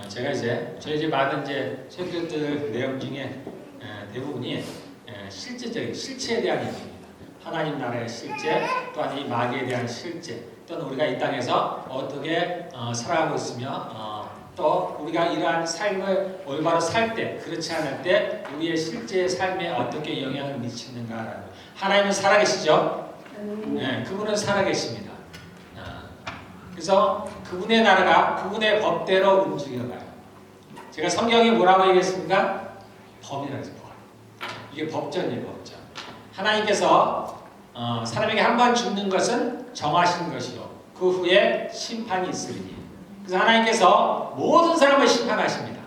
제가 저희 받은 설교들 내용 중에 대부분이 실제적인 실체에 대한 얘기입니다. 하나님 나라의 실제, 또한 이 마귀에 대한 실제, 또는 우리가 이 땅에서 어떻게 살아가고 있으며 또 우리가 이러한 삶을 올바로 살 때, 그렇지 않을 때 우리의 실제 삶에 어떻게 영향을 미치는가라는. 하나님은 살아계시죠? 네, 그분은 살아계십니다. 그래서 그분의 나라가 그분의 법대로 움직여가요. 제가 성경이 뭐라고 얘기했습니까? 법이라고 했어요. 이게 법전이에요, 법전. 하나님께서 사람에게 한 번 죽는 것은 정하신 것이요, 그 후에 심판이 있으리니. 그래서 하나님께서 모든 사람을 심판하십니다.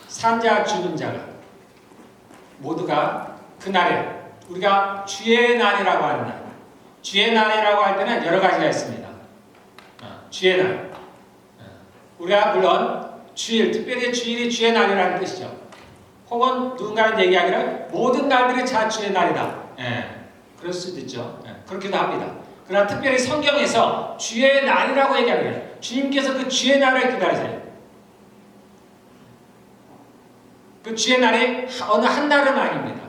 산자 죽은 자가 모두가 그날에, 우리가 주의 날이라고 하는 날, 주의 날이라고 할 때는 여러 가지가 있습니다. 주의 날, 우리가 물론 주일, 특별히 주일이 주의 날이라는 뜻이죠. 혹은 누군가는 얘기하기를 모든 날들이 다 주의 날이다. 그럴 수도 있죠. 그렇기도 합니다. 그러나 특별히 성경에서 주의 날이라고 얘기하기를, 주님께서 그 주의 날을 기다리세요. 그 주의 날이 어느 한 날은 아닙니다.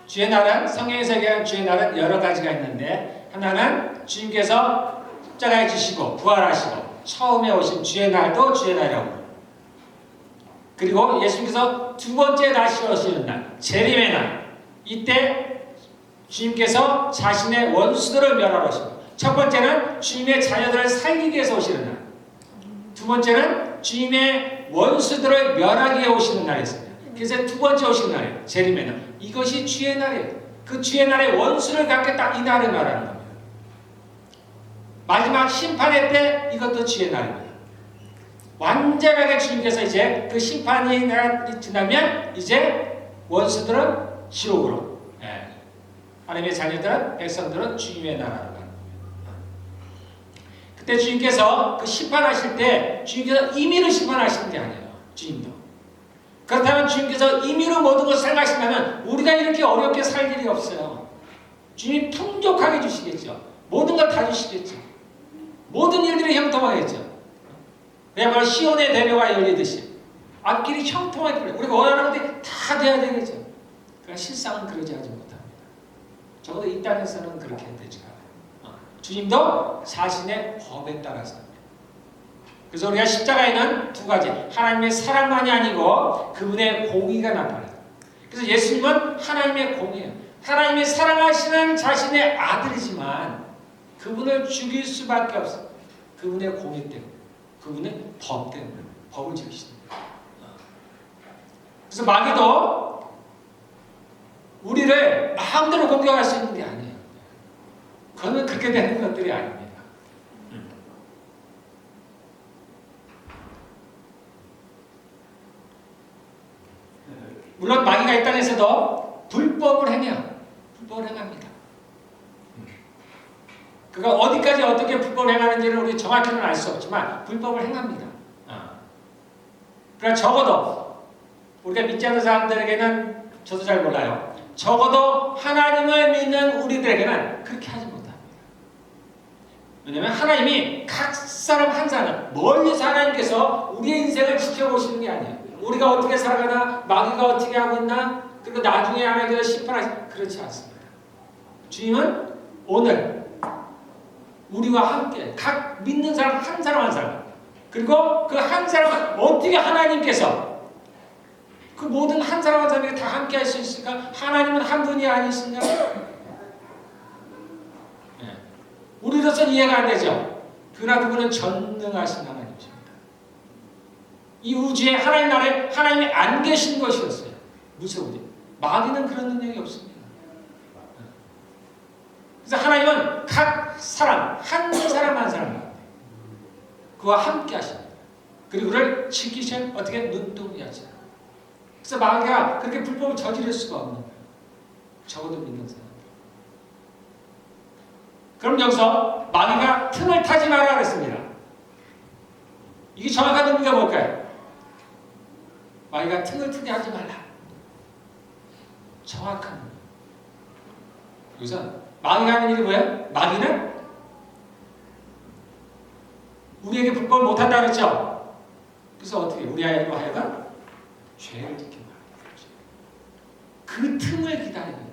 주의 날은, 성경에서 얘기하는 주의 날은 여러 가지가 있는데, 하나는 주님께서 십자가에 지시고 부활하시고 처음에 오신 주의 날도 주의 날이라고 합니다. 그리고 예수님께서 두 번째 다시 오시는 날, 재림의 날, 이때 주님께서 자신의 원수들을 멸하러 오시고, 첫 번째는 주님의 자녀들을 살리기 위해서 오시는 날, 두 번째는 주님의 원수들을 멸하기 위해 오시는 날이었습니다. 그래서 두 번째 오시는 날이에요. 재림의 날. 이것이 주의 날이에요. 그 주의 날의 원수를 갖겠다, 이 날을 말하는 겁니다. 마지막 심판의 때 이것도 주의 날입니다. 완전하게 주님께서 이제 그 심판이 지나면 이제 원수들은 지옥으로, 하나님의 자녀들은, 백성들은 주님의 나라로 가는 겁니다. 그때 주님께서 그 심판하실 때 주님께서 임의로 심판하시는 게 아니에요. 주님도. 그렇다면 주님께서 임의로 모든 것을 살가신다면 우리가 이렇게 어렵게 살 일이 없어요. 주님 풍족하게 주시겠죠. 모든 걸 다 주시겠죠. 모든 일들이 형통하겠죠. 그야말로 시온의 대로가 열리듯이 앞길이 형통하게 그래. 우리가 원하는 것들이 다 돼야 되겠죠. 그러나 실상은 그러지 하지 못합니다. 적어도 이 땅에서는 그렇게 되지 않아요. 주님도 자신의 법에 따라서. 그래서 우리가 십자가에는 두 가지, 하나님의 사랑만이 아니고 그분의 공의가 나타나요. 그래서 예수님은 하나님의 공의예요. 하나님이 사랑하시는 자신의 아들이지만 그분을 죽일 수밖에 없어요. 그분의 공의 때문에, 그분의 법 때문에, 법을 지키시는 거예요. 그래서 마귀도 우리를 마음대로 공격할 수 있는 게 아니에요. 그거는 그렇게 되는 것들이 아닙니다. 물론 마귀가 이 땅에서도 불법을 행해요. 불법을 행합니다. 그가 어디까지 어떻게 불법을 행하는지는 우리 정확히는 알 수 없지만 불법을 행합니다. 그러나 적어도 우리가 믿지 않는 사람들에게는, 저도 잘 몰라요, 적어도 하나님을 믿는 우리들에게는 그렇게 하지 못합니다. 왜냐하면 하나님이 각 사람 한 사람, 멀리서 하나님께서 우리의 인생을 지켜보시는 게 아니에요. 우리가 어떻게 살아가나, 마귀가 어떻게 하고 있나, 그리고 나중에 하나님께서 심판하시, 그렇지 않습니다. 주님은 오늘 우리와 함께 각 믿는 사람 한 사람 한 사람, 그리고 그 한 사람은 어떻게 하나님께서 그 모든 한 사람 한 사람에게 다 함께 할 수 있을까? 하나님은 한 분이 아니신가? 우리로서는 이해가 안 되죠. 그러나 그분은 전능하신 하나님이십니다. 이 우주에 하나님 나라에 하나님이 안 계신 것이었어요. 무서우죠. 마귀는 그런 능력이 없습니다. 그래서 하나님은 각 사람, 한 사람 한 사람 그와 함께 하십니다. 그리고 그를 지키셔 어떻게 눈동이 하죠. 그래서 마귀가 그렇게 불법을 저지를 수가 없는 거예요. 적어도 믿는 사람. 그럼 여기서 마귀가 틈을 타지 마라 그랬습니다. 이게 정확한 의미가 뭘까요? 마귀가 틈을 트게 하지 말라. 정확한 의미. 여기서 마귀가 하는 일이 뭐예요? 마귀는 우리에게 불법을 못한다 그랬죠? 그래서 어떻게 우리 아이로 하여금 죄를 짓게 말하는 거죠. 그 틈을 기다리는 거예요.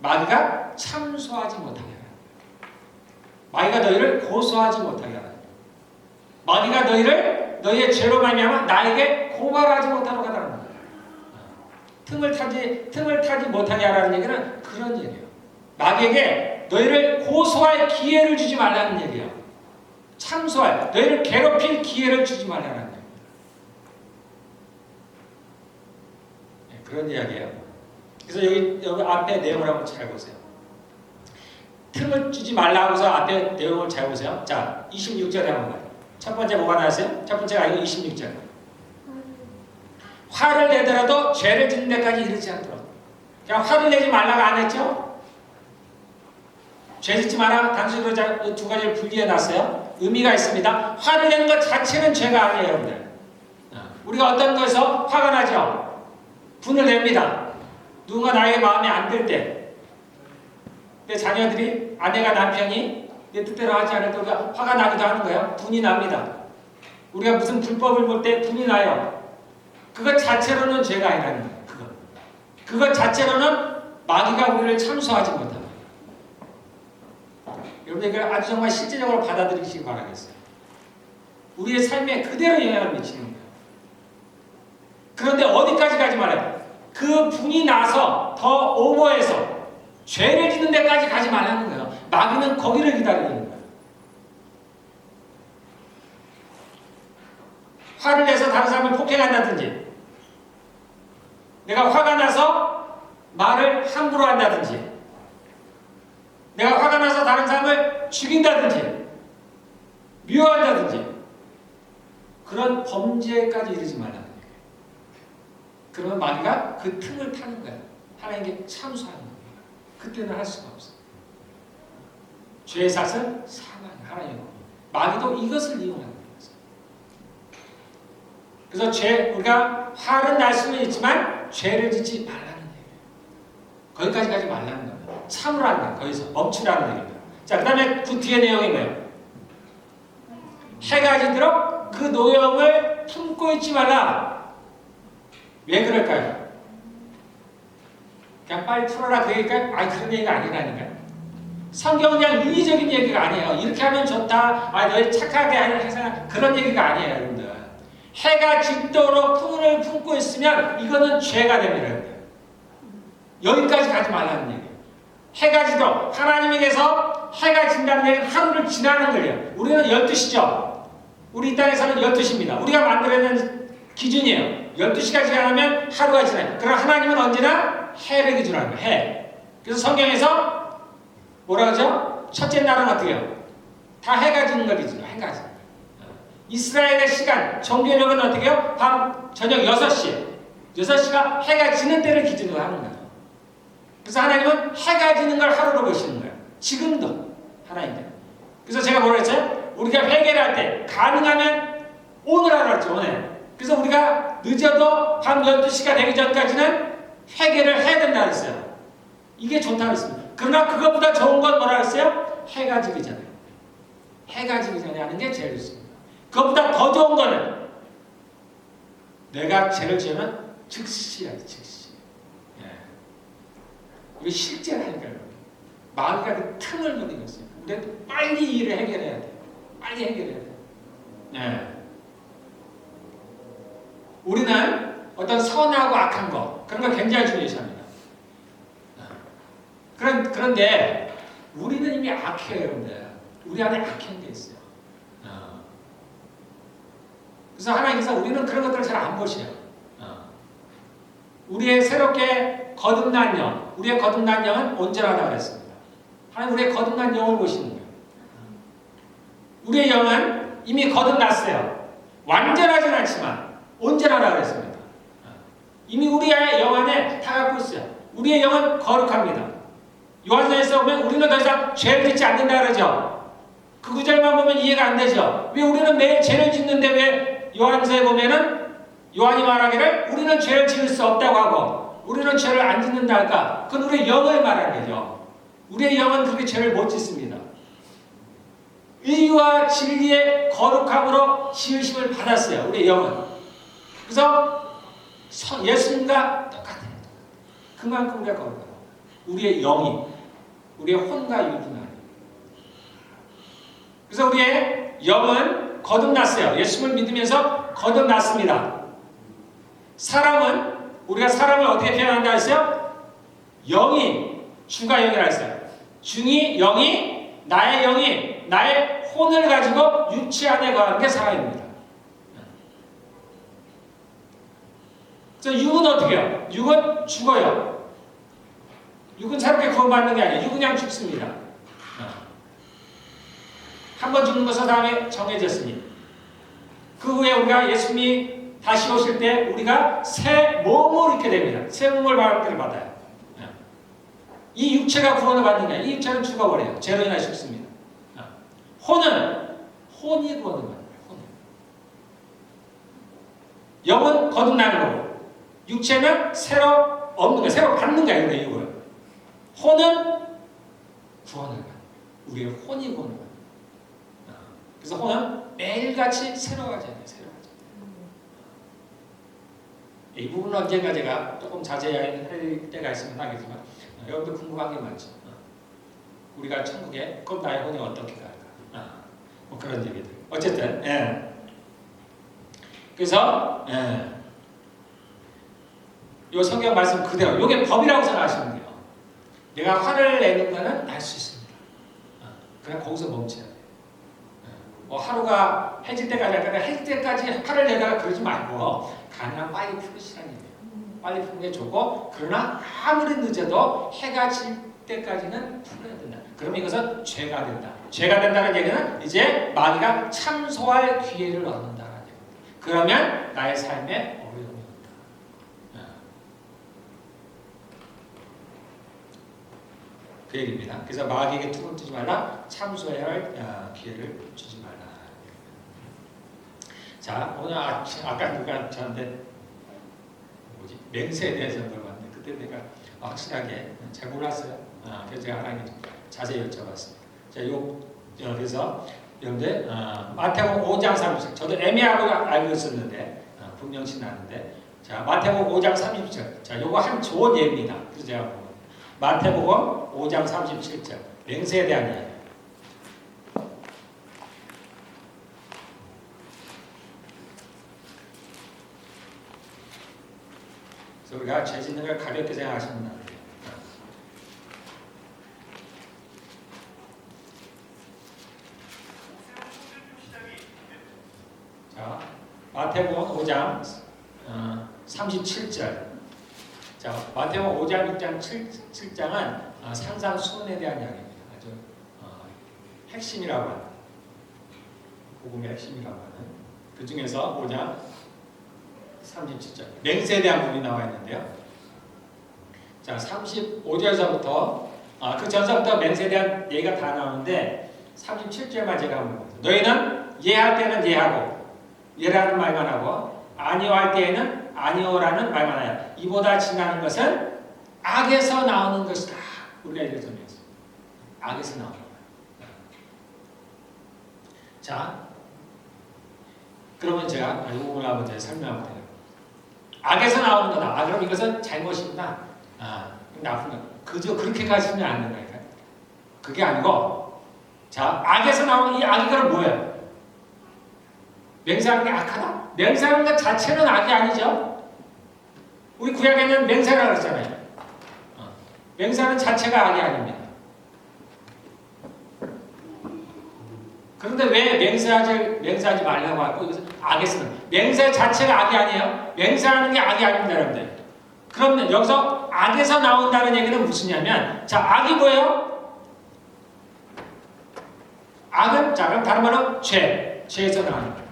마귀가 참소하지 못하게 하는 거예요. 마귀가 너희를 고소하지 못하게 하는 거예요. 마귀가 너희의 죄로 말미암아 나에게 고발하지 못하도록 하라는 거예요. 틈을 타지 못하게 하라는 얘기는 그런 얘기예요. 마귀에게 너희를 고소할 기회를 주지 말라는 얘기예요. 참소할, 너희를 괴롭힐 기회를 주지 말라는 얘기예요. 네, 그런 이야기예요. 그래서 여기 앞에 내용을 한번 잘 보세요. 틈을 주지 말라고 해서 앞에 내용을 잘 보세요. 자, 26절에 한번 봐요. 첫 번째 뭐가 나왔어요? 첫 번째가 아니고 26절. 화를 내더라도 죄를 짓는 데까지 이르지 않도록. 그냥 화를 내지 말라고 안 했죠? 죄 짓지 마라. 단순으로 두 가지를 분리해 놨어요. 의미가 있습니다. 화를 내는 것 자체는 죄가 아니에요, 여러분들. 우리가 어떤 것에서 화가 나죠? 분을 냅니다. 누군가 나에게 마음에 안 들 때, 내 자녀들이, 아내가 남편이 내 뜻대로 하지 않을 때 우리가 화가 나기도 하는 거예요. 분이 납니다. 우리가 무슨 불법을 볼 때 분이 나요. 그것 자체로는 죄가 아니라는 거예요. 그것 자체로는 마귀가 우리를 참소하지 못합니다. 여러분 이걸 아주 정말 실제적으로 받아들이시기 바라겠어요. 우리의 삶에 그대로 영향을 미치는 거예요. 그런데 어디까지 가지 말아요. 그 분이 나서 더 오버해서 죄를 짓는 데까지 가지 말라는 거예요. 마귀는 거기를 기다리는 거예요. 화를 내서 다른 사람을 폭행한다든지, 내가 화가 나서 말을 함부로 한다든지, 내가 화가 나서 다른 사람을 죽인다든지, 미워한다든지, 그런 범죄까지 이르지 말라는 거예요. 그러면 마귀가 그 틈을 타는 거예요. 하나님께 참소하는 거예요. 그때는 할 수가 없어요. 죄의 삭은 사망이 하나님이고, 마귀도 이것을 이용하는 거예요. 그래서 우리가 화는 날 수는 있지만 죄를 짓지 말라는 얘기예요. 거기까지 가지 말라는 겁니다. 참으라는 거예요. 거기서 멈추라는 얘기입니다. 자, 그 다음에 그 뒤에 내용이 뭐예요? 해가 지도록 그 노염을 품고 있지 말라. 왜 그럴까요? 그냥 빨리 풀어라 그 얘기일까요? 그런 얘기가 아니라니까요. 성경은 그냥 윤리적인 얘기가 아니에요. 이렇게 하면 좋다. 너희 착하게 해서 그런 얘기가 아니에요, 여러분들. 해가 짓도록 품을 품고 있으면 이거는 죄가 됩니다. 여기까지 가지 말라는 얘기예요. 해가 지도록 하나님에게서 해가 진다는 얘기는 하루를 지나는 거예요. 우리는 12시죠. 우리 이 땅에서는 12시입니다. 우리가 만들어낸 기준이에요. 12시가 지나면 하루가 지나요. 그러나 하나님은 언제나 해를 기준으로 합니다. 해. 그래서 성경에서 뭐라 그러죠? 첫째 날은 어떻게 해요? 다 해가 지는 걸 기준으로 해가 지는. 이스라엘의 시간, 정교력은 어떻게 해요? 저녁 6시. 6시가 해가 지는 때를 기준으로 하는 거예요. 그래서 하나님은 해가 지는 걸 하루로 보시는 거예요. 지금도 하나님들. 그래서 제가 뭐라 했어요? 우리가 회개를 할 때 가능하면 오늘 하라 했죠. 오늘. 그래서 우리가 늦어도 밤 12시가 되기 전까지는 회개를 해야 된다 그랬어요. 이게 좋다고 했습니다. 그러나 그것보다 좋은 건 뭐라 그랬어요? 해가 지기 전에. 해가 지기 전에 하는 게 제일 좋습니다. 그것보다 더 좋은 거는 내가 죄를 지으면 즉시 해야지, 즉시. 이게 실제라니까요. 마귀가 그 틈을 노리고 있어요. 우리는 빨리 이 일을 해결해야 돼요. 빨리 해결해야 돼요. 우리는 어떤 선하고 악한 거, 그런 걸 굉장히 중요시합니다. 그런데 우리는 이미 악해요, 여러분들. 우리 안에 악한 게 있어요. 그래서 하나님께서 우리는 그런 것들을 잘 안 보셔요. 우리의 새롭게 거듭난 영, 우리의 거듭난 영은 온전하다고 했습니다. 하나님 우리의 거듭난 영을 보시는 거예요. 우리의 영은 이미 거듭났어요. 완전하진 않지만 온전하다고 했습니다. 이미 우리의 영 안에 다 갖고 있어요. 우리의 영은 거룩합니다. 요한서에서 보면 우리는 더 이상 죄를 짓지 않는다 그러죠. 그 구절만 보면 이해가 안 되죠. 왜 우리는 매일 죄를 짓는데 왜 요한서에 보면은 요한이 말하기를 우리는 죄를 지을 수 없다고 하고 우리는 죄를 안 짓는다 할까? 그건 우리의 영을 말하는 거죠. 우리의 영은 그렇게 죄를 못 짓습니다. 의와 진리의 거룩함으로 지으심을 받았어요. 우리의 영은. 그래서 예수님과 똑같아요. 그만큼 우리가 거룩하다. 우리의 영이, 우리의 혼과 육이. 그래서 우리의 영은 거듭났어요. 예수님을 믿으면서 거듭났습니다. 사람은, 우리가 사람을 어떻게 표현한다 했어요? 영이, 주가 영이라 했어요. 영이, 나의 혼을 가지고 육체 안에 거하는 게 사람입니다. 그래서 육은 어떻게 해요? 육은 죽어요. 육은 새롭게 구원받는 게 아니에요. 육은 그냥 죽습니다. 한 번 죽는 것은 다음에 정해졌으니. 그 후에 우리가 예수님이 다시 오실 때 우리가 새 몸을 입게 됩니다. 새 몸을 받아요. 이 육체가 구원을 받는 게 아니라 이 육체는 죽어버려요. 죄로 인해 죽습니다. 혼이 구원을 받는 거예요. 영은 거듭나는 거고 육체는 새로 얻는 거예요. 새로 받는 거예요. 이거예요. 혼은 구원을 받는 거예요. 우리의 혼이 구원을 받는 거예요. 그래서 혼은 매일같이 새로워져야 돼요. 이 부분은 언젠가 제가 조금 자세히 할 때가 있으면 하겠지만 여러분들 궁금한 게 많죠. 우리가 천국에 그럼 나의 혼이 어떻게 갈까? 뭐 그런 얘기들. 어쨌든 그래서 요 성경 말씀 그대로 요게 법이라고 생각하시면 돼요. 내가 화를 내는 거는 날 수 있습니다. 그냥 거기서 멈춰야 돼요. 뭐 하루가 해질 때까지 할까? 해질 때까지 화를 내다가 그러지 말고 가능한 빨리 풀으시라는 얘기예요. 빨리 푸는 게 좋고 그러나 아무리 늦어도 해가 질 때까지는 풀어야 된다. 그러면 이것은 죄가 된다. 죄가 된다는 얘기는 이제 마귀가 참소할 기회를 얻는다는 얘기입니다. 그러면 나의 삶에 어려움이 온다. 그 얘기입니다. 그래서 마귀에게 tum을 뜨지 말라. 참소해야 할 기회를 주지 말라. 자, 오늘 아까 누가 저한테 맹세에 대해서 물어봤는데 그때 내가 확실하게 잘 몰랐어요. 그래서 제가 하나님께 자세히 여쭤봤습니다. 자, 그래서 여러분들 마태복음 5장 30절 저도 애매하고 알고 있었는데 분명치 않은데 자 마태복음 5장 30절 자 요거 한 좋은 예입니다. 그래서 제가 보면 마태복음 5장 37절 맹세에 대한 이야기. 우리가 죄 짓는 걸 가볍게 생각하시면 안 돼요. 자, 마태복음 5장 37절. 자, 마태복음 5장 6장 7장은 상상수훈에 대한 이야기입니다. 아주 핵심이라고 하는 복음의 핵심이라고 하는 그 중에서 5장 37절 맹세에 대한 부분이 나와 있는데요. 자 35절에서부터 그 전서부터 맹세에 대한 얘기가 다 나오는데 37절만 제가 한번 봅니다. 너희는 예할 때는 예하고 예라는 말만 하고 아니오 할 때에는 아니오라는 말만 하여 이보다 지나는 것은 악에서 나오는 것이다. 우리가 이렇게 설명했어요. 악에서 나오는 거예요. 자 그러면 제가 이 부분을 한번 설명하면 돼요. 악에서 나오는 거다. 그럼 이것은 잘못이구나. 나쁜 거. 그저 그렇게 가시면 안 된다니까요. 그게 아니고, 자, 악에서 나오는 이 악이 그럼 뭐예요? 맹세하는 게 악하다? 맹세하는 것 자체는 악이 아니죠. 우리 구약에는 맹세라고 그랬잖아요. 맹세하는 자체가 악이 아닙니다. 그런데 왜 맹세하지 말라고 하고 이것은 악에서는 맹세 자체가 악이 아니에요. 맹세하는 게 악이 아닙니다, 여러분들. 그럼 여기서 악에서 나온다는 얘기는 무슨냐면, 자, 악이 뭐예요? 악은 자 그럼 다른 말로 죄에서 나오는 거예요.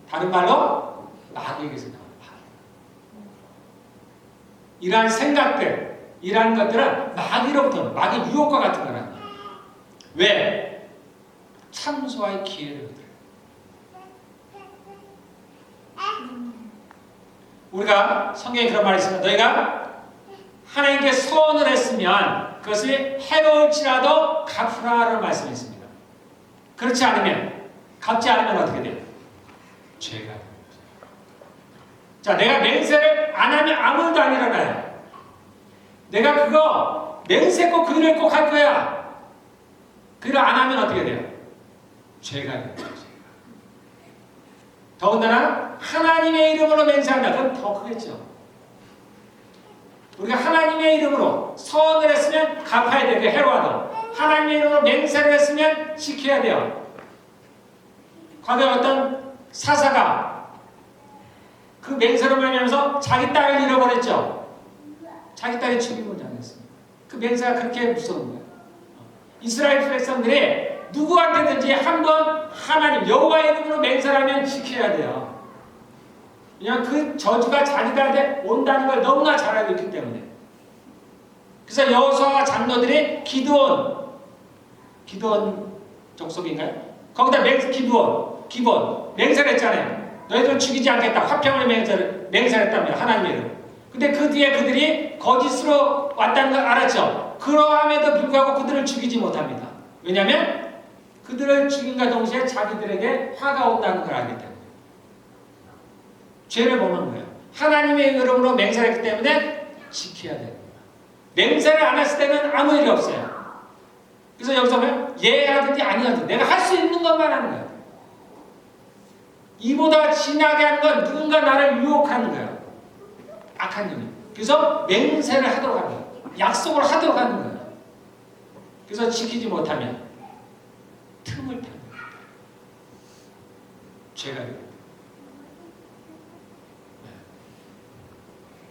다른 말로 마귀에게서 나오는 거예요. 이러한 생각들, 이러한 것들은 마귀로부터 마귀 유혹과 같은 거라는 거예요. 왜? 참소할 기회를 얻어요. 우리가 성경에 그런 말이 있습니다. 너희가 하나님께 소원을 했으면 그것이 해로울지라도 갚으라라는 말씀이 있습니다. 그렇지 않으면, 갚지 않으면 어떻게 돼요? 죄가 돼요. 자, 내가 맹세를 안 하면 아무 일도 안 일어나요. 내가 그거 맹세코 그 일을 꼭 할 거야. 그 일을 안 하면 어떻게 돼요? 죄가 돼요. 더군다나 하나님의 이름으로 맹세한다. 그건 더 크겠죠. 우리가 하나님의 이름으로 선을 했으면 갚아야 돼요. 해로워도. 하나님의 이름으로 맹세를 했으면 지켜야 돼요. 과거에 어떤 사사가 그 맹세로 말미암아서 자기 딸을 잃어버렸죠. 자기 딸이 죽임을 당했습니다. 그 맹세가 그렇게 무서운 거예요. 이스라엘 백성들이 누구한테든지 한번 하나님 여호와의 이름으로 맹세를 하면 지켜야 돼요. 그냥 그 저주가 자기들한테 온다는 걸 너무나 잘 알고 있기 때문에. 그래서 여호수아와 장로들이 기드온 족속인가요? 거기다 기브온 맹세를 했잖아요. 너희들은 죽이지 않겠다. 화평을 맹세를 했답니다. 하나님의 이름. 근데 그 뒤에 그들이 거짓으로 왔다는 걸 알았죠. 그러함에도 불구하고 그들을 죽이지 못합니다. 왜냐하면 그들을 죽인과 동시에 자기들에게 화가 온다는 걸 알기 때문에. 죄를 보는 거예요. 하나님의 이름으로 맹세를 했기 때문에 지켜야 됩니다. 맹세를 안 했을 때는 아무 일이 없어요. 그래서 여기서 보면 예하든지 아니하든지 내가 할 수 있는 것만 하는 거예요. 이보다 진하게 하는 건 누군가 나를 유혹하는 거예요. 악한 일이. 그래서 맹세를 하도록 하는 거예요. 약속을 하도록 하는 거예요. 그래서 지키지 못하면 틈을 타는 거예요. 죄가 돼요.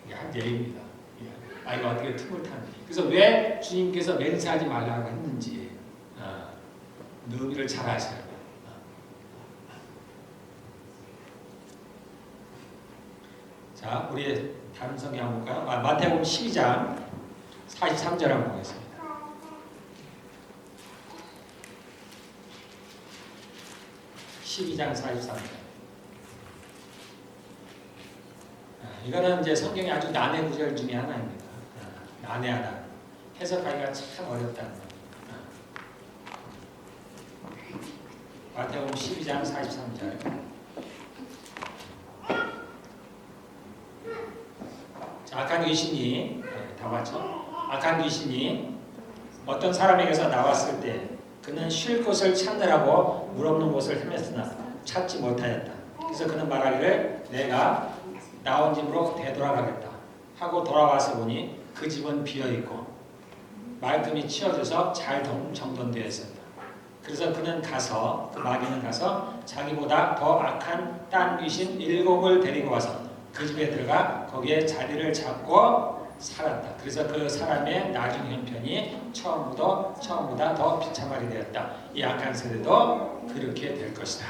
이게 한 예입니다. 이거 어떻게 틈을 타는지. 그래서 왜 주님께서 맹세하지 말라고 했는지 의미를 잘 아셔야 돼요. 자, 우리 다른 성경 한번 볼까요? 마태복음 12장 43절 한번 보겠습니다. (12장 43절) 이거는 이제 성경의 아주 난해 구절 중에 하나입니다. 난해하다. 해석하기가 참 어렵다는 거. 마태복음 12장 43절. 자, 악한 귀신이 다 봤죠? 악한 귀신이 어떤 사람에게서 나왔을 때 그는 쉴 곳을 찾느라고 물 없는 곳을 헤맸으나 찾지 못하였다. 그래서 그는 말하기를 내가 나온 집으로 되돌아가겠다 하고 돌아와서 보니 그 집은 비어있고 말끔히 치워져서 잘 정돈되어 있었다. 그래서 그는 가서 그 마귀는 가서 자기보다 더 악한 딴 귀신 7을 데리고 와서 그 집에 들어가 거기에 자리를 잡고 살았다. 그래서 그 사람의 나중 형편이 처음보다 더 비참하게 되었다. 이 악한 세대도 그렇게 될 것이다.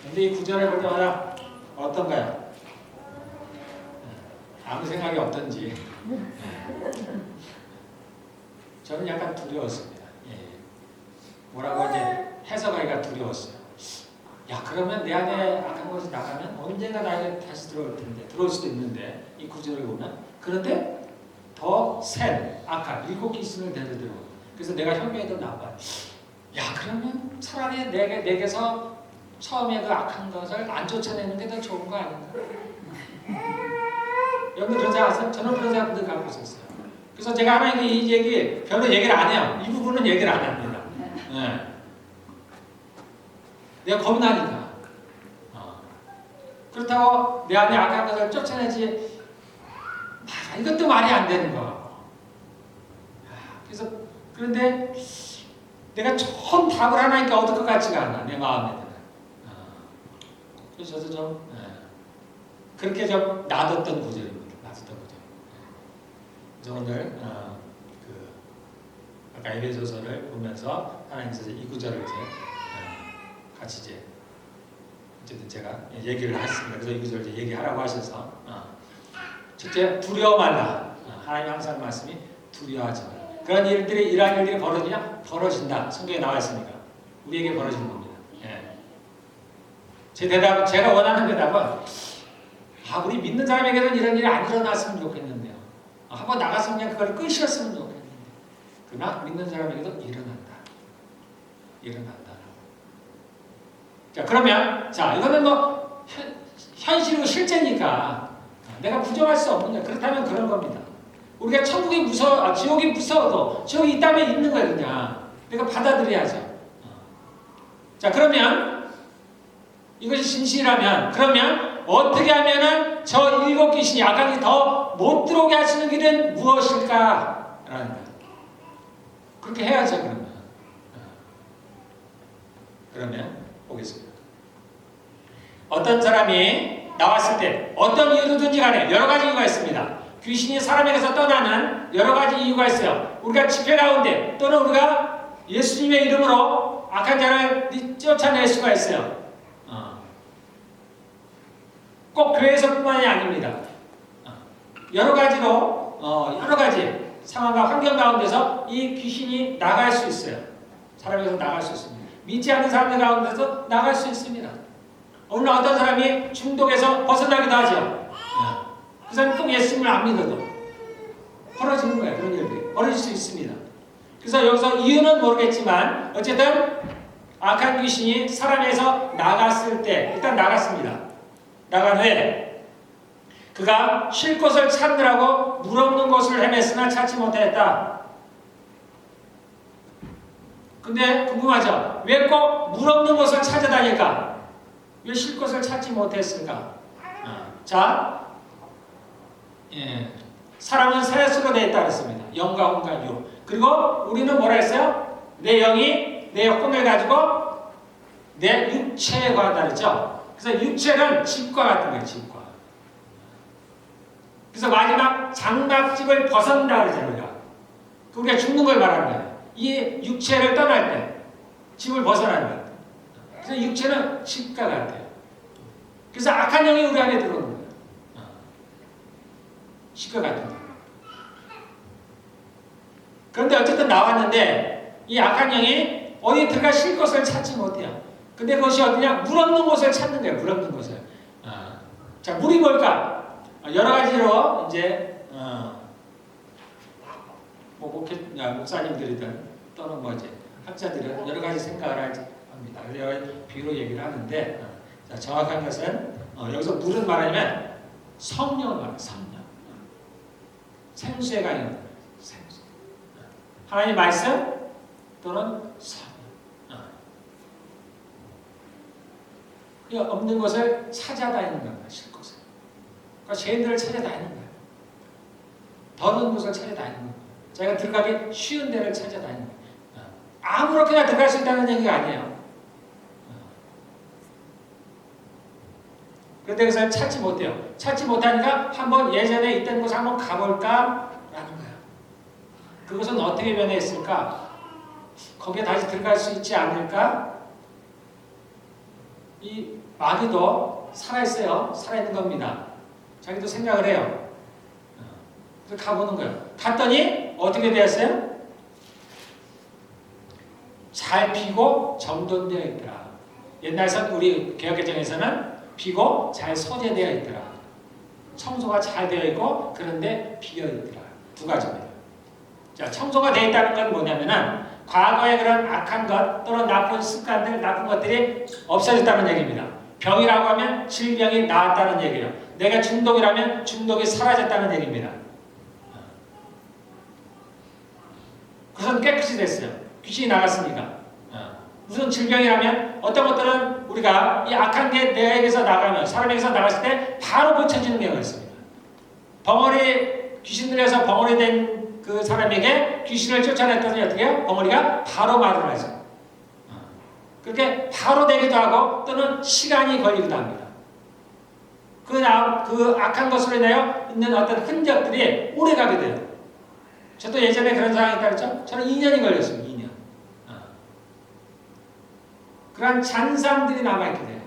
그런데 이 구절을 볼 때마다 어떤가요? 아무 생각이 없던지 저는 약간 두려웠습니다. 뭐라고 이제 해석하기가 두려웠어요. 야, 그러면 내 안에 악한 것이 나가면 언젠가 나에게 다시 들어올 텐데, 들어올 수도 있는데 이 구절을 보면. 그런데 더 센 악한 7 귀신을 데려들고, 그래서 내가 형편이 더 나빠요. 야, 그러면 차라리 내게서 처음에 그 악한 것을 안 쫓아내는 게 더 좋은 거 아닌가? 여러분 그런 생각 하세요? 저는 그런 생각들 갖고 있었어요. 그래서 제가 하나님께 이 얘기 별로 얘기를 안 해요. 이 부분은 얘기를 안 합니다. 네. 내가 겁이 나니까. 그렇다고 내 안에 악한 것을 쫓아내지. 이것도 말이 안 되는 거. 그래서 그런데 내가 처음 답을 하나니까 얻을 것 같지가 않아. 내 마음에는. 그래서 저도 좀 그렇게 좀 놔뒀던 구절입니다. 그래서 오늘 아까 에베소서를 보면서 하나님께서 이 구절을 이제 같이 이제 어쨌든 제가 얘기를 했습니다. 그래서 이 구절을 이제 얘기하라고 하셔서 첫째, 두려워 말라. 하나님 항상 말씀이 두려워하지 말라. 그런 일들이 이러한 일들이 벌어지냐? 벌어진다. 성경에 나와 있으니까 우리에게 벌어지는 겁니다. 제가 원하는 대답은 우리 믿는 사람에게는 이런 일이 안 일어났으면 좋겠는데요. 한번 나갔으면 그냥 그걸 끄셨으면 좋겠는데, 그러나 믿는 사람에게도 일어난다. 일어난다라고. 자, 그러면 자, 이거는 뭐 현실이고 실제니까 내가 부정할 수 없는 거야. 그렇다면 그런 겁니다. 우리가 천국이 무서워, 지옥이 무서워도 지옥이 있다면 있는 거야. 그냥 내가 받아들여야죠. 자, 그러면 이것이 진실이라면 그러면 어떻게 하면은 저 7 귀신이 악한이 더 못 들어오게 하시는 길은 무엇일까? 라는 거예요. 그렇게 해야죠. 그러면 보겠습니다. 어떤 사람이 나왔을 때 어떤 이유로든지 간에 여러 가지 이유가 있습니다. 귀신이 사람에게서 떠나는 여러 가지 이유가 있어요. 우리가 집회 가운데 또는 우리가 예수님의 이름으로 악한 자를 쫓아낼 수가 있어요. 꼭 교회에서뿐만이 아닙니다. 여러 가지로 여러 가지 상황과 환경 가운데서 이 귀신이 나갈 수 있어요. 사람에게서 나갈 수 있습니다. 믿지 않는 사람들 가운데서 나갈 수 있습니다. 오늘 어떤 사람이 중독에서 벗어나기도 하죠. 그 사람이 또 예수님을 안 믿어도 벌어지는 거예요. 그런 일들이 벌어질 수 있습니다. 그래서 여기서 이유는 모르겠지만 어쨌든 악한 귀신이 사람에서 나갔을 때 일단 나갔습니다. 나간 후에 그가 쉴 곳을 찾느라고 물 없는 곳을 헤맸으나 찾지 못했다. 근데 궁금하죠? 왜 꼭 물 없는 곳을 찾아다닐까? 왜 쉴 곳을 찾지 못했을까? 자, 사람은 셋으로 되어 있다 그랬습니다. 영과 혼과 유. 그리고 우리는 뭐라 했어요? 내 영이 내 혼을 가지고 내 육체에 관한다 그랬죠? 그래서 육체는 집과 같은 거예요. 집과. 그래서 마지막 장막집을 벗어난다 그러잖아요. 우리가 죽는 걸 말하는 거예요. 이 육체를 떠날 때 집을 벗어나는 거예요. 그래서 육체는 집과 같아요. 그래서 악한 영이 우리 안에 들어오는 거예요. 집과 같은 거예요. 그런데 어쨌든 나왔는데 이 악한 영이 어디 들어가 쉴 곳을 찾지 못해요. 근데 그것이 어디냐? 물 없는 곳을 찾는 거예요. 물 없는 곳을. 자, 물이 뭘까? 여러 가지로 이제 뭐 목사님들이든 또는 뭐 이제 학자들은 여러 가지 생각을 합니다. 여러 가지 비유로 얘기를 하는데 자, 정확한 것은 여기서 물은 말하면 성령을 말해요. 성령. 생수에 가는 거예요. 생수. 하나님 말씀 또는 성령. 없는 것을 찾아다니는 거예요. 쉴 곳을. 그러니까 죄인들을 찾아다니는 거예요. 더러운 곳을 찾아다니는 거예요. 자기가 들어가기 쉬운 데를 찾아다니는 거예요. 아무렇게나 들어갈 수 있다는 얘기가 아니에요. 그런데 그것을 찾지 못해요. 찾지 못하니까 한번 예전에 있던 곳에 한번 가볼까? 라는 거예요. 그것은 어떻게 변했을까? 거기에 다시 들어갈 수 있지 않을까? 이 마귀도 살아있어요. 살아있는 겁니다. 자기도 생각을 해요. 그래서 가보는 거예요. 갔더니 어떻게 되었어요? 잘 피고 정돈되어 있더라. 옛날 우리 개혁개정에서는 피고 잘 소재되어 있더라. 청소가 잘 되어 있고 그런데 비어 있더라. 두 가지입니다. 자, 청소가 되어 있다는 건 뭐냐면은 과거의 그런 악한 것 또는 나쁜 습관들, 나쁜 것들이 없어졌다는 얘기입니다. 병이라고 하면 질병이 나았다는 얘기예요. 내가 중독이라면 중독이 사라졌다는 얘기입니다. 그것은 깨끗이 됐어요. 귀신이 나갔으니까. 무슨 질병이라면 어떤 것들은 우리가 이 악한 게 내에게서 나가면 사람에게서 나갔을 때 바로 고쳐지는 경우가 있습니다. 벙어리 귀신들에서 벙어리 된 그 사람에게 귀신을 쫓아냈더니 어떻게 해요? 벙어리가 바로 말을 하죠. 그렇게 바로 되기도 하고 또는 시간이 걸리기도 합니다. 그 악한 것으로 인하여 있는 어떤 흔적들이 오래가게 돼요. 저도 예전에 그런 상황이 있다 그랬죠? 저는 2년이 걸렸습니다. 2년. 그런 잔상들이 남아있게 돼요.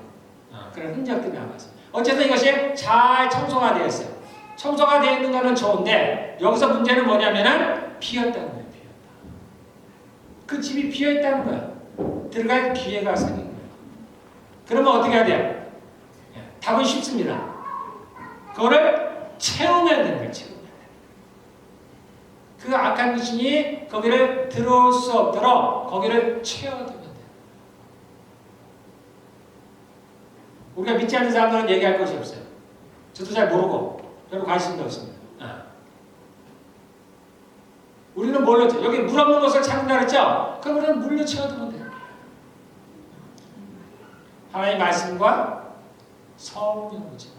그런 흔적들이 남아있어요. 어쨌든 이것이 잘 청소가 되어 있어요. 청소가 되어 있는 것은 좋은데 여기서 문제는 뭐냐면은 비었다는 거예요. 비었다. 그 집이 비어있다는 거예요. 들어갈 기회가 생긴 거예요. 그러면 어떻게 해야 돼요? 답은 쉽습니다. 그거를 채우면 되는 거예요. 채우면. 그 악한 귀신이 거기를 들어올 수 없도록 거기를 채워두면 돼요. 우리가 믿지 않는 사람들은 얘기할 것이 없어요. 저도 잘 모르고 별로 관심도 없습니다. 우리는 뭘로 여기 물 없는 곳을 찾는다 그랬죠? 그럼 우리는 물로 채워두면 돼요. 하나님의 말씀과 성령으로 채워.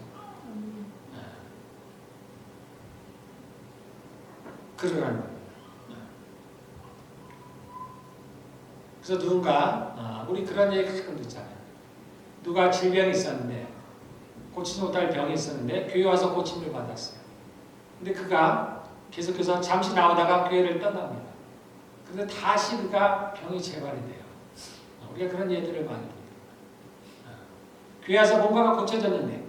그러라는 거예요. 그래서 누군가 우리 그런 얘기 가끔 듣잖아요. 누가 질병이 있었는데 고치지 못할 병이 있었는데 교회 와서 고침을 받았어요. 근데 그가 계속해서 잠시 나오다가 교회를 떠납니다. 그런데 다시 그가 병이 재발이 돼요. 우리가 그런 예들을 많이 봅니다. 교회 와서 뭔가가 고쳐졌는데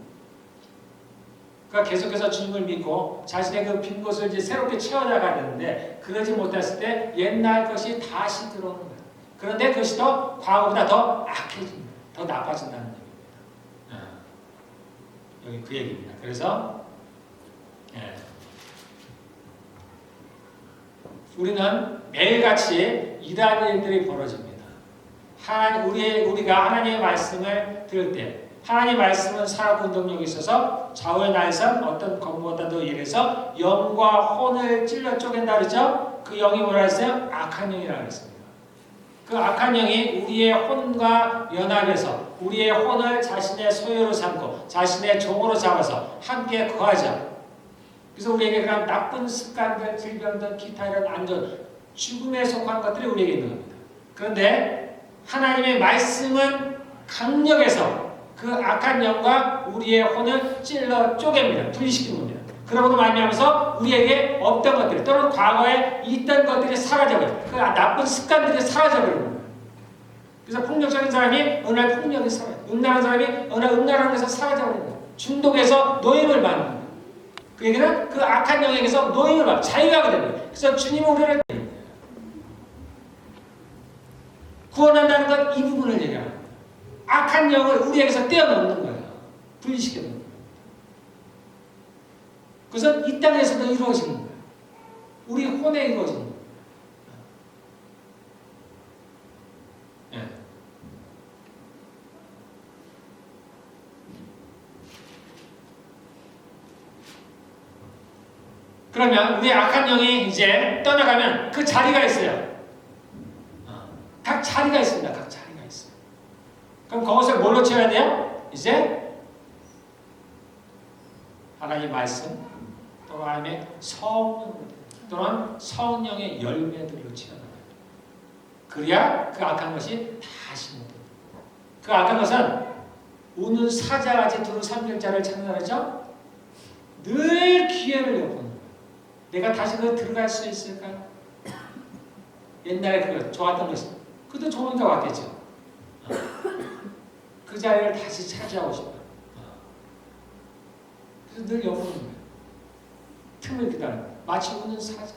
그가 계속해서 주님을 믿고 자신의 그 빈 곳을 이제 새롭게 채워나가야 되는데 그러지 못했을 때 옛날 것이 다시 들어오는 거예요. 그런데 그것이 더 과거보다 더 악해집니다. 더 나빠진다는 얘기입니다. 여기 그 얘기입니다. 그래서 우리는 매일같이 이러한 일들이 벌어집니다. 우리가 하나님의 말씀을 들을 때 하나님의 말씀은 살아있고 운동력이 있어서 좌우의 날선 어떤 것보다도 일해서 영과 혼을 찔러 쪼갠다 그러죠? 그 영이 뭐라 했어요? 악한 영이라고 했습니다. 그 악한 영이 우리의 혼과 연합해서 우리의 혼을 자신의 소유로 삼고 자신의 종으로 잡아서 함께 거하죠. 그래서 우리에게 그런 나쁜 습관들, 질병들, 기타 이런 안전, 죽음에 속한 것들이 우리에게 있는 겁니다. 그런데 하나님의 말씀은 강력해서 그 악한 영과 우리의 혼을 찔러 쪼갭니다. 분리시키는 겁니다. 그러므로 말미암아서 우리에게 없던 것들 또는 과거에 있던 것들이 사라져버려요. 그 나쁜 습관들이 사라져버리는 거예요. 그래서 폭력적인 사람이 어느 날 폭력이 사라져요. 음란한 사람이 어느 날 음란한 것에서 사라져버리는 거예요. 중독에서 노임을 받는 거예요. 그 얘기는 그 악한 영에게서 노임을 받고 자유하게 되는 거예요. 그래서 주님은 우리를 구원한다는 건 이 부분을 얘기하는 거예요. 악한 영을 우리에게서 떼어놓는 거예요. 분리시켜놓는 거예요. 그래서 이 땅에서도 이루어지는 거예요. 우리 혼에 이루어지는 거예요. 네. 그러면 우리 악한 영이 이제 떠나가면 그 자리가 있어요. 각 자리가 있습니다. 각 자리가 있어요. 그럼 그것을 뭘로 채워야 돼요? 이제 하나님의 말씀 또는 하나님의 성령 또는 성령의 열매들로 채워나가요. 그래야 그 악한 것이 다시 못 됩니다. 그 악한 것은 우는 사자같이 두루 삼킬 자를 찾는다 그러죠? 늘 기회를 엿보는 거예요. 내가 다시 그거 들어갈 수 있을까? 옛날에 그거 좋았던 것이 그것도 좋으니까 왔겠죠. 그 자리를 다시 차지하고 싶어요. 그래서 늘 엿보는 거예요. 틈을 기다려. 마치 우는 사자.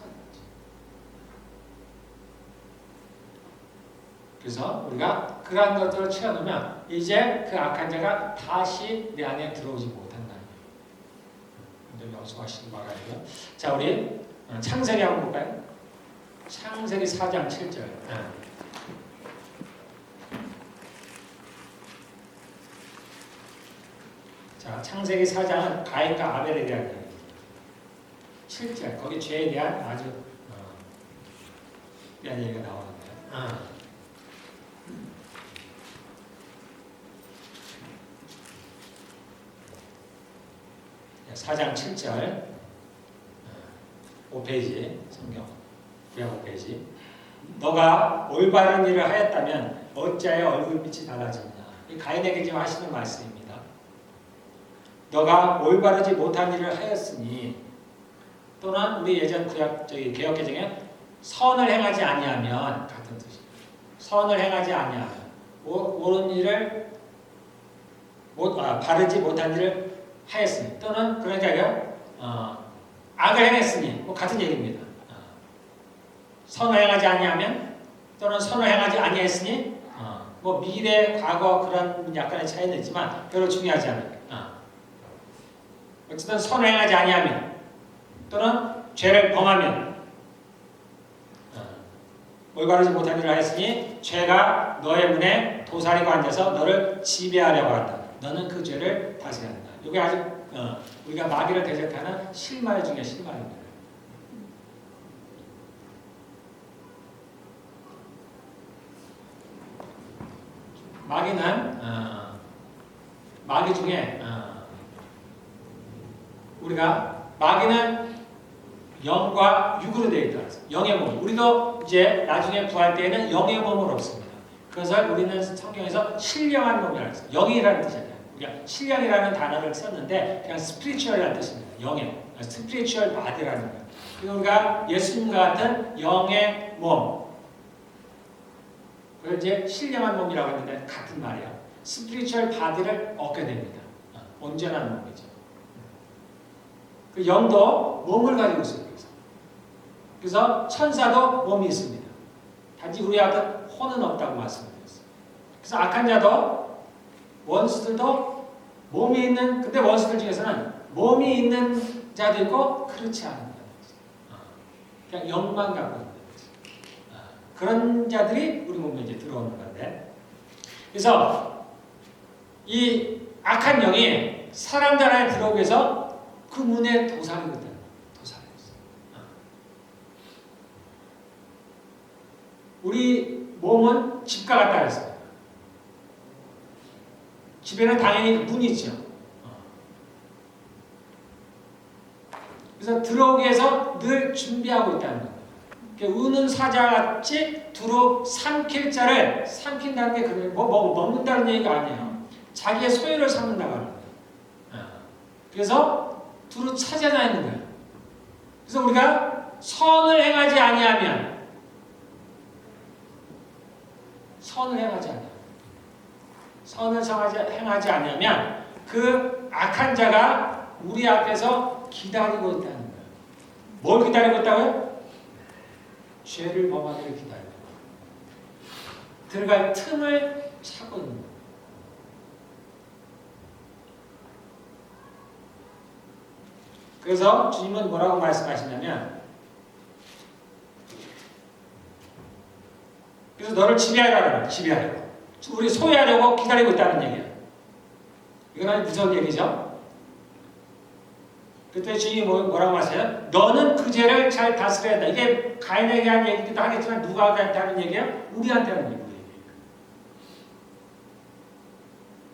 그래서 우리가 그러한 것들을 채워놓으면 이제 그 악한 자가 다시 내 안에 들어오지 못한다는 거예요. 명심하시기 바라고요. 자, 우리 창세기 한번 볼까요? 창세기 4장 7절. 자, 창세기 4장은 가인과 아벨에 대한 이야기입니다. 7절, 거기 죄에 대한 아주 대한 얘기가 나오는데 4장 7절 5페이지 성경 구약 5페이지 너가 올바른 일을 하였다면 어찌하여 얼굴빛이 달라졌냐. 이 가인에게 지금 하시는 말씀입니다. 너가 올바르지 못한 일을 하였으니 또는 우리 예전 구약 개역개정에 선을 행하지 아니하면 같은 뜻이에요. 선을 행하지 아니하면 옳은 일을 바르지 못한 일을 하였으니 또는 그러니까 악을 행했으니 같은 얘기입니다. 선을 행하지 아니하면 또는 선을 행하지 아니했으니 미래, 과거 그런 약간의 차이는 있지만 별로 중요하지 않아요. 어쨌든 선을 행하지 아니하면 또는 죄를 범하면 올바르지 못한 일을 하였으니 죄가 너의 문에 도사리고 앉아서 너를 지배하려고 한다. 너는 그 죄를 다스려야 한다. 이게 아주 우리가 마귀를 대적하는 실마리 중에 실마리입니다. 마귀는 마귀 중에 우리가 마귀는 영과 육으로 되어 있다. 영의 몸. 우리도 이제 나중에 구할 때에는 영의 몸은 없습니다. 그것을 우리는 성경에서 신령한 몸이라고 했어요. 영이라는 뜻이 아니라 우리가 신령이라는 단어를 썼는데 그냥 스피리추얼이라는 뜻입니다. 영의 스피리추얼 바디라는 거예요. 그리고 우리가 예수님과 같은 영의 몸. 그걸 이제 신령한 몸이라고 했는데 같은 말이야. 스피리추얼 바디를 얻게 됩니다. 온전한 몸이죠. 그 영도 몸을 가지고 있어요. 그래서 천사도 몸이 있습니다. 단지 우리와 같은 혼은 없다고 말씀드렸어요. 그래서 악한 자도 원수들도 몸이 있는, 근데 원수들 중에서는 몸이 있는 자도 있고 그렇지 않은 자도 있어요. 그냥 영만 갖고 있는 거지. 그런 자들이 우리 몸에 이제 들어오는 건데, 그래서 이 악한 영이 사람들 안에 들어오기 위해서 그 문에 도사리거든. 우리 몸은 집과 같다 했습니다. 집에는 당연히 문이 있죠. 그래서 들어오기 위해서 늘 준비하고 있다는 겁니다. 우는 사자같이 두루 삼킬 자를 삼킨다는 게 그래요. 뭐 먹는다는 얘기가 아니에요. 자기의 소유를 삼는다고 합니다. 그래서 두루 찾아다니는 거예요. 그래서 우리가 선을 행하지 아니하면 선을 행하지 않으면 그 악한 자가 우리 앞에서 기다리고 있다는 거예요. 뭘 기다리고 있다고요? 죄를 범하기를 기다리고 들어갈 틈을 찾고 있는 거예요. 그래서 주님은 뭐라고 말씀하시냐면, 그래서 너를 지배하라고, 지배하려고. 우리 소유하려고 기다리고 있다는 얘기예요. 이건 아주 무서운 얘기죠. 그때 주님이 뭐라고 하세요? 너는 그 죄를 잘 다스려야 한다. 이게 가인에게 한 얘기기도 하겠지만 누가한테 하는 얘기예요? 우리한테 하는 얘기예요.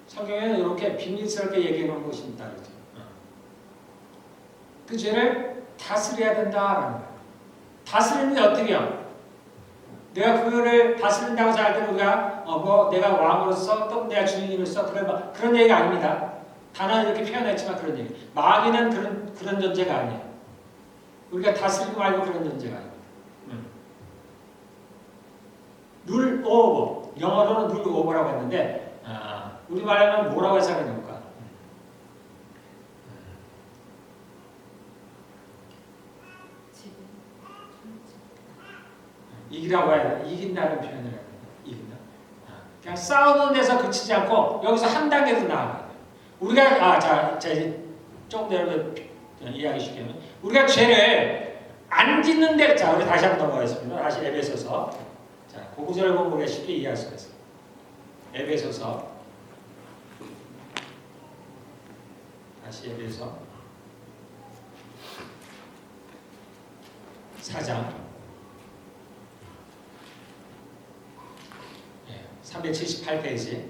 성경에는 이렇게 비밀스럽게 얘기해 놓은 것이 있다 그러죠. 그 죄를 다스려야 된다라는 거예요. 다스리는 게 어떻게 해요? 내가 그거를 다스린다고 생각할 때 우리가 내가 왕으로서 또 내가 주인으로서 그런 얘기가 아닙니다. 단어는 이렇게 표현했지만 그런 얘기. 마귀는 그런 존재가 아니에요. 우리가 다스리고 말고 그런 존재가 아닙니다. 룰 오버, 영어로는 룰 오버라고 했는데 우리말로는 뭐라고 해석해야 될까? 이기라고 해야 돼. 이긴다는 표현을 해야 돼. 이긴다. 그냥 싸우는 데서 그치지 않고 여기서 한 단계 더 나아가야 돼. 우리가 자 이제 조금 더 여러분 이해하기 쉽게 하면 우리가 죄를 안 짓는 데, 자 우리 다시 한번 넘어가겠습니다. 다시 에베소서. 자 그 구절을 보면 우리가 쉽게 이해할 수가 있어요. 에베소서. 다시 에베소 4장 378페이지.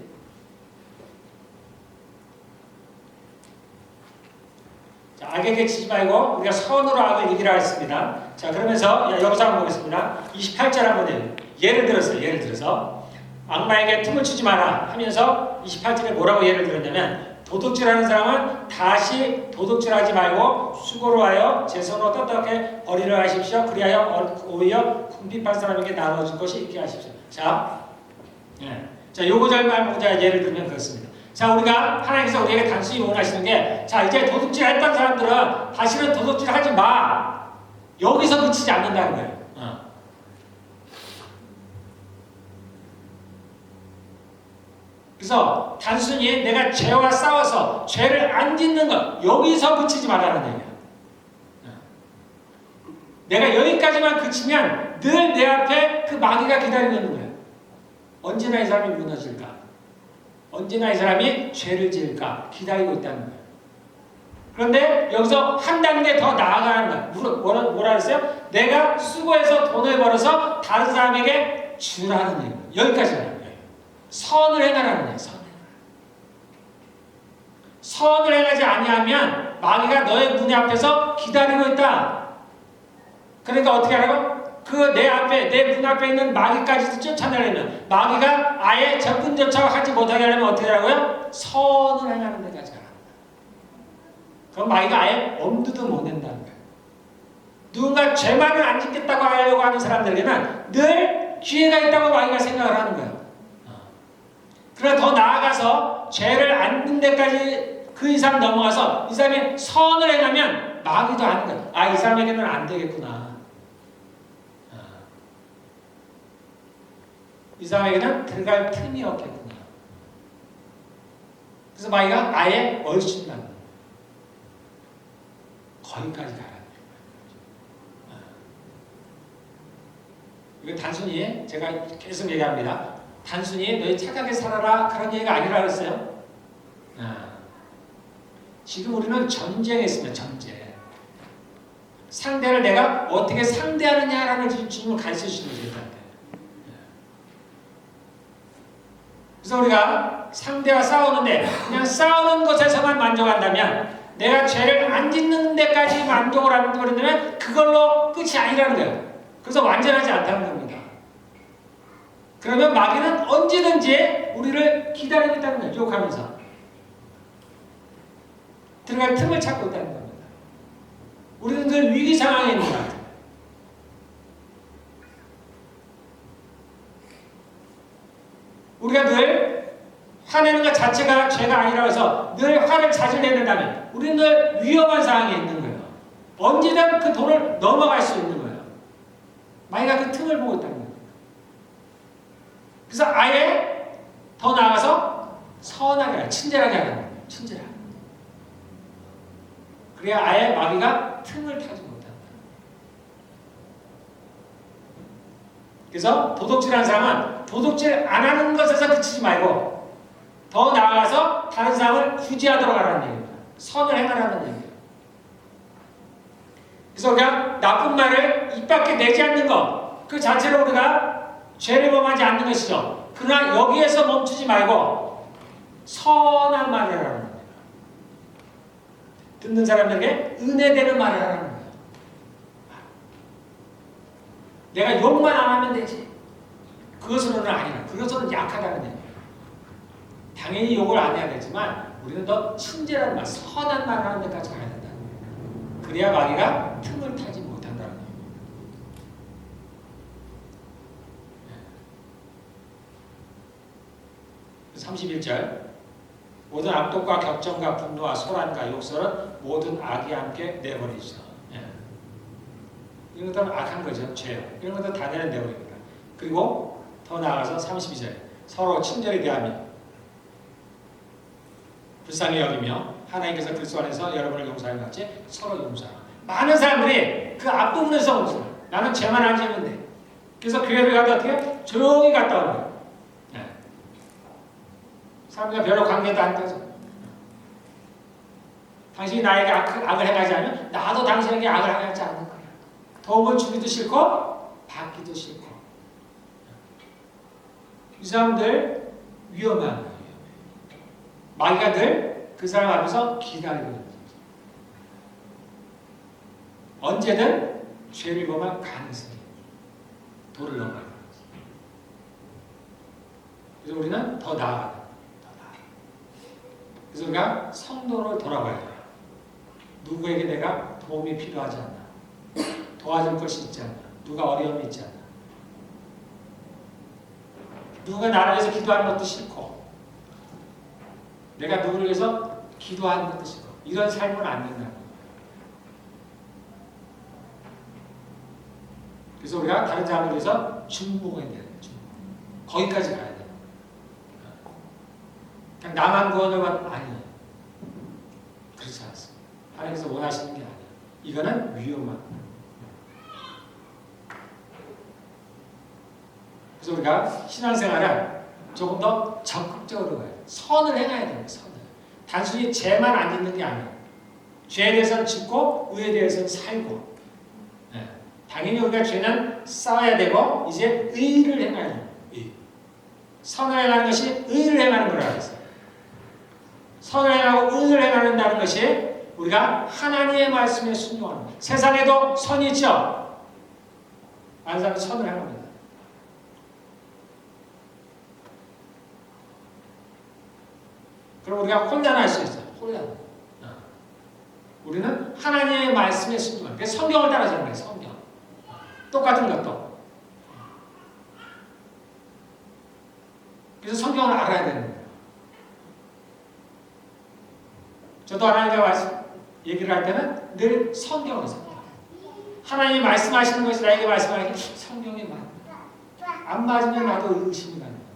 자, 악에게 치지 말고 우리가 선으로 악을 이기라 했습니다. 자, 그러면서 여기서 한번 보겠습니다. 28절 한번 예를 들어서 악마에게 틈을 주지 마라 하면서 28절에 뭐라고 예를 들었냐면, 도둑질하는 사람은 다시 도둑질하지 말고 수고로 하여 제 손으로 떳떳하게 벌이를 하십시오. 그리하여 오히려 궁핍한 사람에게 나눠줄 것이 있게 하십시오. 자, 요 구절만 보고 예를 들면 그렇습니다. 자, 우리가 하나님께서 우리에게 단순히 원하시는 게, 자 이제 도둑질 했던 사람들은 다시는 도둑질 하지 마. 여기서 그치지 않는다는 거예요. 그래서 단순히 내가 죄와 싸워서 죄를 안 짓는 것, 여기서 그치지 말라는 얘기야. 내가 여기까지만 그치면 늘 내 앞에 그 마귀가 기다리고 있는 거야. 언제나 이 사람이 무너질까? 언제나 이 사람이 죄를 지을까 기다리고 있다는 거예요. 그런데 여기서 한 단계 더 나아가는 거예요. 뭐라 했어요? 내가 수고해서 돈을 벌어서 다른 사람에게 주라는 얘기예요. 여기까지라는 거예요. 선을 행하라는 거예요. 선을 행하지 아니하면 마귀가 너의 문 앞에서 기다리고 있다. 그러니까 어떻게 하라고? 그 내 앞에, 내 문 앞에 있는 마귀까지도 쫓아내려면, 마귀가 아예 접근조차 하지 못하게 하려면 어떻게 하라고요? 선을 행하는 데까지 가라. 그럼 마귀가 아예 엄두도 못 낸다는 거예요. 누군가 죄만을 안 짓겠다고 하려고 하는 사람들에게는 늘 기회가 있다고 마귀가 생각을 하는 거예요. 그러나 더 나아가서 죄를 안 짓는 데까지 그 이상 넘어가서 이 사람이 선을 행하면 마귀도 아는 거예요. 아, 이 사람에게는 안 되겠구나. 이 사람에게는 들어갈 틈이 없겠구나. 그래서 마귀가 아예 얼씬다는 거예요. 거기까지 가라. 이거 단순히 제가 계속 얘기합니다. 단순히 너희 착하게 살아라 그런 얘기가 아니라 그랬어요. 지금 우리는 전쟁에 있습니다. 전쟁. 상대를 내가 어떻게 상대하느냐라는 주님을 가르쳐 주시는 거예요. 그래서 우리가 상대와 싸우는데 그냥 싸우는 것에서만 만족한다면, 내가 죄를 안 짓는 데까지 만족을 하는 거라면 그걸로 끝이 아니라는 거예요. 그래서 완전하지 않다는 겁니다. 그러면 마귀는 언제든지 우리를 기다리고 있다는 거예요. 유혹하면서 들어갈 틈을 찾고 있다는 겁니다. 우리는 늘 위기 상황에 있는 것 같아요. 우리가 늘 화내는 것 자체가 죄가 아니라고 해서 늘 화를 자주 내는다면 우리는 늘 위험한 상황에 있는 거예요. 언제든 그 도를 넘어갈 수 있는 거예요. 마귀가 그 틈을 보고 있다는 거예요. 그래서 아예 더 나아가서 선하게 하라, 친절하게 하라는 거예요. 친절하게. 그래야 아예 마귀가 틈을 타지 못한다. 그래서 도둑질하는 사람은 도둑질 안 하는 것에서 그치지 말고 더 나아가서 다른 사람을 구제하도록 하라는 얘기입니다. 선을 행하라는 얘기예요. 그래서 우리가 나쁜 말을 입 밖에 내지 않는 것, 그 자체로 우리가 죄를 범하지 않는 것이죠. 그러나 여기에서 멈추지 말고 선한 말을 하라는 거예요. 듣는 사람들에게 은혜되는 말을 하라는 거예요. 내가 욕만 안 하면 되지. 그것으로는 아니라, 그것으로는 약하다는 얘기예요. 당연히 욕을 안 해야 되지만 우리는 더 친절한 말, 선한 말을 하는 데까지 가야 된다는 거예요. 그래야 마귀가 틈을 타지 못한다는 거예요. 31절, 모든 악독과 격정과 분노와 소란과 욕설은 모든 악이 함께 내버리죠. 이런 것들은 악한 거죠. 죄요. 이런 것들 다 내버립니다. 그리고 더 나아가서 32절, 서로 친절히 대하며 불쌍히 여기며 하나님께서 그리스도 안에서 여러분을 용서하는 것 같이 서로 용서하라. 많은 사람들이 그 앞부분에서 멈춰요. 나는 죄만 안 지으면 돼. 그래서 교회를 가도 어떻게? 조용히 갔다 오는 거예요. 사람들과 별로 관계도 안 떠서, 당신이 나에게 악을 행하지 않으면 나도 당신에게 악을 행하지 않는 거야. 도움을 주기도 싫고 받기도 싫고. 이 사람들 위험한 거예요. 마귀가 늘 그 사람 앞에서 기다리고 있는 거예요. 언제든 죄를 범할 가능성이 도를 넘어갈 거예요. 그래서 우리는 더 나아가야 돼요. 그래서 우리가 성도로 돌아가야 돼요. 누구에게 내가 도움이 필요하지 않나, 도와줄 것이 있지 않나, 누가 어려움이 있지 않나, 누가 나를 위해서 기도하는 것도 싫고 내가 누구를 위해서 기도하는 것도 싫고, 이런 삶은 안 된다는 거예요. 그래서 우리가 다른 사람을 위해서 중보해야 돼요. 거기까지 가야 돼요. 그냥 나만 구원을 받는, 아니에요. 그렇지 않습니다. 하나님께서 원하시는 게 아니에요. 이거는 위험한 거예요. 그래서 우리가 신앙생활을 조금 더 적극적으로 가요. 선을 행해야 됩니다. 선을. 단순히 죄만 안 짓는 게 아니에요. 죄에 대해서는 짓고 의에 대해서는 살고. 네. 당연히 우리가 죄는 싸워야 되고 이제 의를 행해야 돼요. 의. 선을 행하는 것이 의를 행하는 거라고 했어요. 선을 행하고 의를 행한다는 것이 우리가 하나님의 말씀에 순종하는 거예요. 세상에도 선이 있죠? 많은 사람이 선을 행합니다. 그럼 우리가 혼란할 수 있어요. 혼란. 우리는 하나님의 말씀에 순종하는 거예요. 성경을 따라서 하는 거예요. 성경. 똑같은 것도. 그래서 성경을 알아야 되는 거예요. 저도 하나님과 말씀 얘기를 할 때는 늘 성경에서 하나님이 말씀하시는 것이 나에게 말씀하시는 성경에 맞나? 안 맞으면 나도 의심이 가는 겁니다.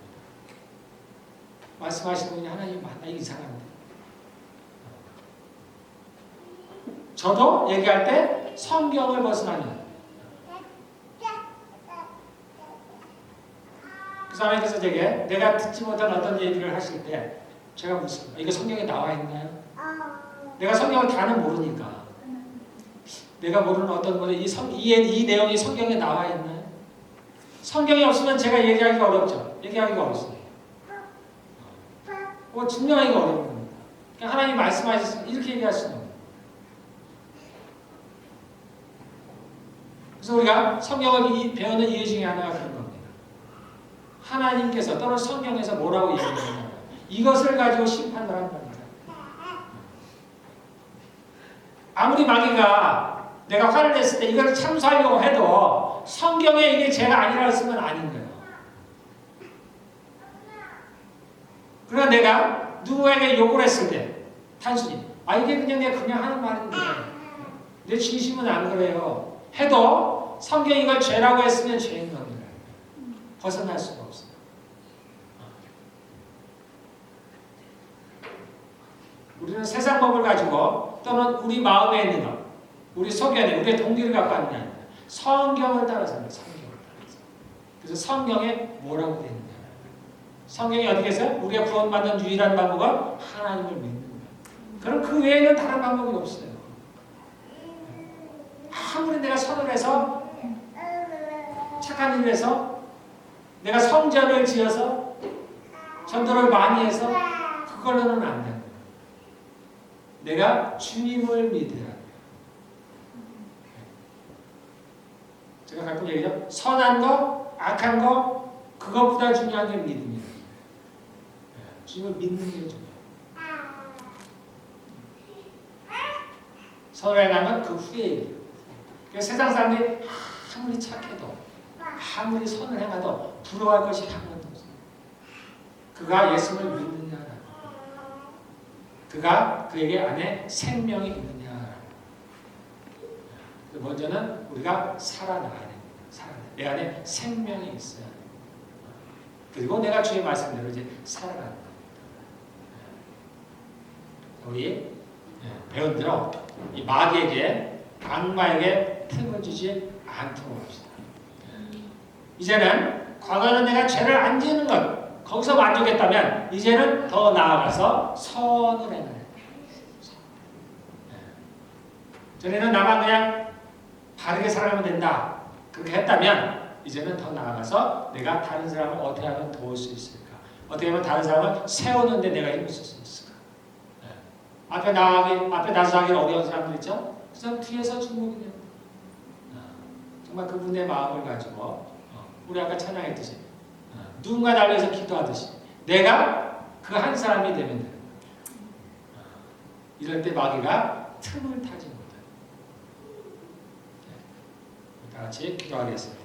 말씀하시는 분이 하나님이 맞나? 이상한데. 저도 얘기할 때 성경을 벗어나는 그 사람께서 제게 내가 듣지 못한 어떤 얘기를 하실 때 제가 묻습니다. 이거 성경에 나와 있나요? 내가 성경을 다는 모르니까 내가 모르는 어떤 거는 이 내용이 성경에 나와 있나요? 성경이 없으면 제가 얘기하기가 어렵죠. 얘기하기가 어렵습니다. 증명하기가 어려운 겁니다. 그냥 하나님 말씀하셨으면 이렇게 얘기할 수는 없어요. 그래서 우리가 성경을 배우는 이유 중에 하나가 그런 겁니다. 하나님께서 또는 성경에서 뭐라고 얘기하느냐 이것을 가지고 심판을 한답니다. 아무리 마귀가 내가 화를 냈을 때 이걸 참수하려고 해도 성경에 이게 죄가 아니라고 쓰면 아닌 거예요. 그러나 내가 누구에게 욕을 했을 때 단순히 이게 그냥 내가 그냥 하는 말인데 내 진심은 안 그래요 해도 성경이 이걸 죄라고 했으면 죄인 겁니다. 벗어날 수가 없어요. 우리는 세상 법을 가지고 또는 우리 마음에 있는 것, 우리 속에 있는 우리의 동기를 갖고 하는 게 아니라 성경을 따라서 합니다. 성경을 따라서. 그래서 성경에 뭐라고 되어 있느냐. 성경이 어떻게 해서 우리가 구원받는 유일한 방법은 하나님을 믿는 거예요. 그럼 그 외에는 다른 방법이 없어요. 아무리 내가 선을 해서 착한 일을 해서 내가 성전을 지어서 전도를 많이 해서 그걸로는 안 돼요. 내가 주님을 믿어야 돼요. 제가 가끔 얘기하죠. 선한 거, 악한 거, 그것보다 중요한 게 믿음이에요. 주님을 믿는 게 중요해요. 선을 행하면 그 후에 얘기해요. 그래서 세상 사람들이 아무리 착해도 아무리 선을 행해도 부러워할 것이 아무것도 없어요. 그가 예수를 믿느냐 그가 그에게 안에 생명이 있느냐. 먼저는 우리가 살아나야 됩니다. 내 안에 생명이 있어야 됩니다. 그리고 내가 주의 말씀대로 이제 살아가는 겁니다. 우리 배운 대로 이 마귀에게 악마에게 틈을 주지 않도록 합시다. 이제는 과거에는 내가 죄를 안 지는 것 거기서 만족했다면 이제는 더 나아가서 선을 행하는 거예요. 전에는 나만 그냥 바르게 살아가면 된다. 그렇게 했다면 이제는 더 나아가서 내가 다른 사람을 어떻게 하면 도울 수 있을까? 어떻게 하면 다른 사람을 세우는데 내가 힘을 쓸 수 있을까? 앞에 나서 하기 어려운 사람들 있죠? 그 사람 뒤에서 주목이 됩니다. 정말 그분의 마음을 가지고 우리 아까 찬양했듯이 누군가 날 위해서 기도하듯이 내가 그 한 사람이 되면 되는 거예요. 이럴 때 마귀가 틈을 타지 못해요. 다 같이 기도하겠습니다.